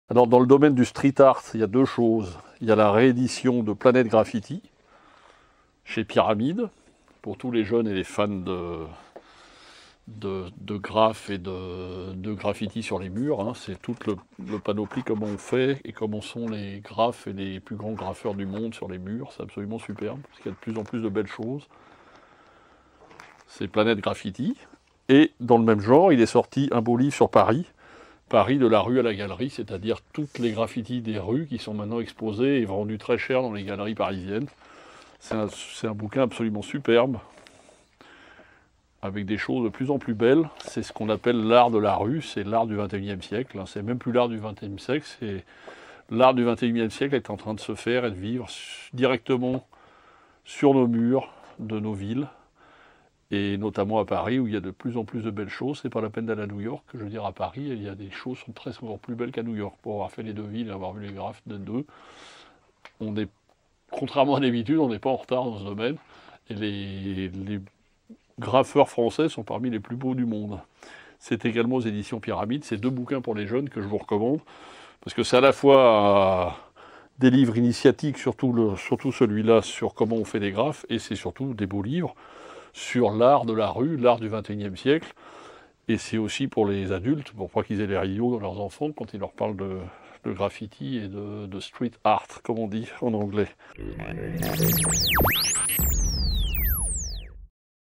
Alors dans le domaine du street art, il y a deux choses. Il y a la réédition de Planète Graffiti chez Pyramide, pour tous les jeunes et les fans de graphes et de graffiti sur les murs. Hein. C'est tout le panoplie, comment on fait et comment sont les graphes et les plus grands graffeurs du monde sur les murs. C'est absolument superbe, parce qu'il y a de plus en plus de belles choses. C'est Planète Graffiti. Et dans le même genre, il est sorti un beau livre sur Paris. Paris de la rue à la galerie, c'est-à-dire toutes les graffitis des rues qui sont maintenant exposés et vendus très cher dans les galeries parisiennes. C'est un bouquin absolument superbe, avec des choses de plus en plus belles. C'est ce qu'on appelle l'art de la rue, c'est l'art du XXIe siècle. C'est même plus l'art du XXe siècle, c'est l'art du XXIe siècle est en train de se faire et de vivre directement sur nos murs de nos villes, et notamment à Paris, où il y a de plus en plus de belles choses. C'est pas la peine d'aller à New York, je veux dire à Paris, il y a des choses qui sont très souvent plus belles qu'à New York. Pour avoir fait les deux villes et avoir vu les graphes des deux, on est, contrairement à d'habitude, on n'est pas en retard dans ce domaine. Et les graffeurs français sont parmi les plus beaux du monde. C'est également aux éditions Pyramide. C'est deux bouquins pour les jeunes que je vous recommande, parce que c'est à la fois des livres initiatiques, surtout celui-là sur comment on fait des graphes, et c'est surtout des beaux livres sur l'art de la rue, l'art du XXIe siècle. Et c'est aussi pour les adultes, pour pas qu'ils aient les rideaux dans leurs enfants quand ils leur parlent de graffiti et de street art, comme on dit en anglais.